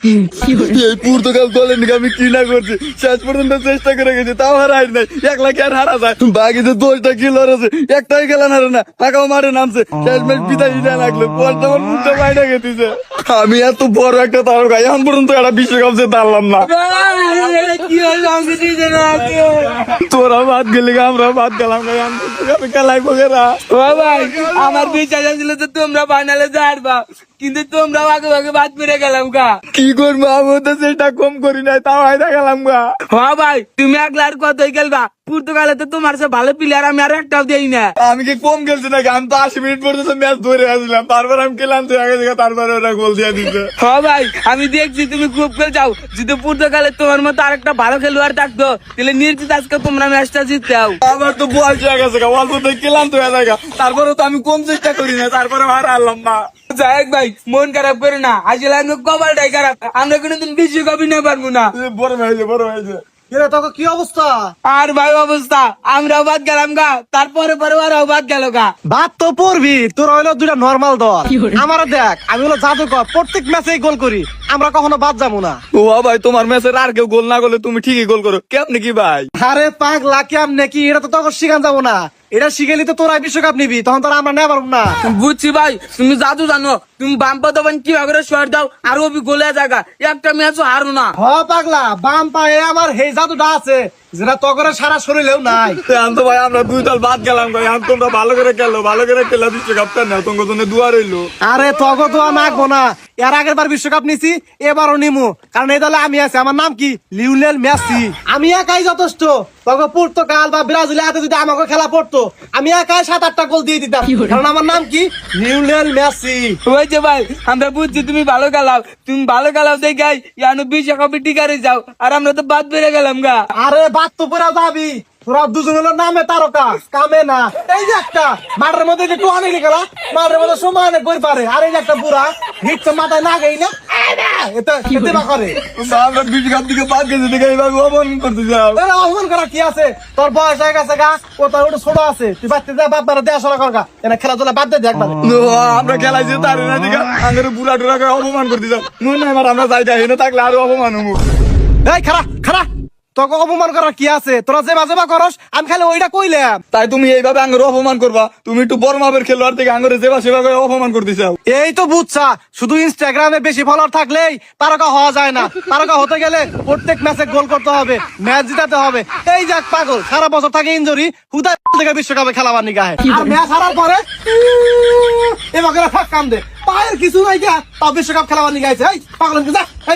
এই পর্তুগাল দলের নিকে আমি কি না করছি, শেষ পর্যন্ত চেষ্টা করে গেছি, তাও হারাই নাই। 1 লাখ আর হারা যায়, বাকি যে 10টা কিলার আছে একটাই খেলা হারে না, ফাঁকাও মারে নামছে, শেষ ম্যাচ বিদায় দিতে লাগলো, বলটা আমার মুখটা বাইরে গেছে। আমি এত বড় একটা তারকা, এখন পর্যন্ত একটা বিশ্বকাপ জেতে পারলাম না। তোরা বাদ গেলি, আমরা বাদ গেলাম, খেলাই বগেরা। ভাই আমার বিশ্বাস ছিল যে তোমরা ফাইনালে যাইবা, কিন্তু তোমরা আগে আগে বাদ পেরে গেলাম গা। কি করবো, আমি তো চেষ্টা কম করি নাই, তাও হাইরা গেলাম গা। হ্যাঁ ভাই তুমি একলা আর কতই খেলবা, পর্তুগালে তো তোমার সে ভালো প্লেয়ার আমি আর একটাও দেই না। আমি কি কম খেলছি নাকি? আমি তো 80 মিনিট পর্যন্ত ম্যাচ ধরে আসলাম, তারপর আমি খেলাম তো আগে থেকে, তারপরে ওরা গোল দিয়ে দিচ্ছে। হ্যাঁ ভাই আমি দেখছি তুমি খুব খেল যাও, যদি পর্তুগালে তোমার মতো আরেকটা ভালো খেলোয়াড় থাকতো তাহলে নিশ্চিত আজকে তোমরা ম্যাচটা জিততাও। আমার তো বয়স হয়ে গেছে, অল্প থেকে খেলাম তো জায়গা, তারপরে তো আমি কম চেষ্টা করি না, তারপরে আর হারলাম না। যাই ভাই মন খারাপ করে না, আসলে আমি কপালটাই খারাপ, আমরা কোনোদিন বিশ্বকাপই নিতে পারবো না। বড় হয়েছে, বড় হয়েছে। তোকে কি অবস্থা? আর ভাই অবস্থা আমরাও বাদ গেলাম গা, তারপরে পরে ওরাও বাদ গেল গা। বাদ তো পড়বি, তোর হইলো দুইটা নরমাল দল। আমার দেখ, আমি হলো জাদুকর, প্রত্যেক ম্যাচেই গোল করি, আমরা কখনো বাদ যাবো না। ও ভাই, তোমার ম্যাচের আর কেউ গোল না করলে তুমি ঠিকই গোল করো, কেমনি কি ভাই? আরে পাগলা কেমনে কি, এটা তো তোকে শিখান যাবো না, এটা শিখেলি তো তোরাই বিশ্বকাপ নিবি, তখন তোরা আমরা নেওয়া পারবো না। বুঝছি ভাই, তুমি জাদু জানো, তুমি বাম্পা দবান কি ভাবে শর্ট দাও আর ওবি গোলে জায়গা, একটা ম্যাচও হারো না। হ পাগলা, বাম পায়ে আমার সেই জাদুটা আছে যেটা তগরে সারা শরীরেও নাই। তো ভাই আমরা 2 দল বাদ গেলাম, তোমরা ভালো করে খেলো, ভালো করে খেলা বিশ্বকাপটা নেও, তোমার জন্য দোয়া রইলো। আরে তগ তো নাকবো না, এর আগের বার বিশ্বকাপ নিছি, এবারও নিমু, কারণ এই দলে আমি আছি, আমার নাম কি লিওনেল মেসি। আমি একাই যথেষ্ট, তগ পর্তুগাল বা ব্রাজিল হাতে যদি আমাকে খেলা পড়তো, আমি একাই 7-8টা গোল দিয়ে দিতাম, কারণ আমার নাম কি লিওনেল মেসি। ওই যে ভাই আমরা বুঝছি তুমি ভালো খেলাও, তুমি ভালো খেলাও দেখাই ইয়ানো বিশ্বকাপে টিকারে যাও, আর আমরা তো বাদ বেড়ে গেলাম গা। আরে বাদ তো পুরা যাবি, তোরা দুজন হলো নামে তারকা, কামে না। এই যে একটা মাঠের মধ্যে যে টুয়ানি গেলা, মাঠের মধ্যে সমানে বই পারে, আর এই যে একটা বুড়া হিট তো মাথায় না গেই না, এটা খেতে না করে। আমরা বিশ্বকাপ দিকে বাদ গেছি দেখে এইভাবে অপমান করতে যাও। আরে অপমান করা কি আছে, তোর বয়স হয়ে গেছে গা, ও তোর ওটা ছোট আছে, তুই বাচ্চা যা বাপ মারা দেখাশোনা কর গা, এনে খেলাধুলা বাদ দে একবার। আমরা খেলাইছি তার না দিকে আঙ্গের বুড়া টুরা করে অপমান করতে যাও। মনে হয় আমার আমরা যাইতে হেনে থাকলে আরো অপমান হবো। এই খারা খারা, তোকে অপমান করার কি আছে, তোরা যে বাজে বা করস, আমি খালি ওইটা কইলাম। তাই তুমি এইভাবে আঙ্গের অপমান করবা? তুমি একটু বড় মাপের খেলোয়াড় থেকে আঙ্গরে যেবা সেবা করে অপমান করতে চাও। এই তো বুঝছা, শুধু ইনস্টাগ্রামে বেশি ফলোয়ার থাকলেই তারকা হওয়া যায় না, তারকা হতে গেলে প্রত্যেক ম্যাচে গোল করতে হবে, ম্যাচ জিতাতে হবে। এই যাক পাগল, সারা বছর থাকে ইনজুরি, হুদা থেকে বিশ্বকাপে খেলাবার নিগাহে, আর ম্যাচ হারার পরে এবার ফাঁক কাম দে, পায়ের কিছু নাই গা, তাও বিশ্বকাপ খেলাবার নিগাইছে। এই পাগল যা।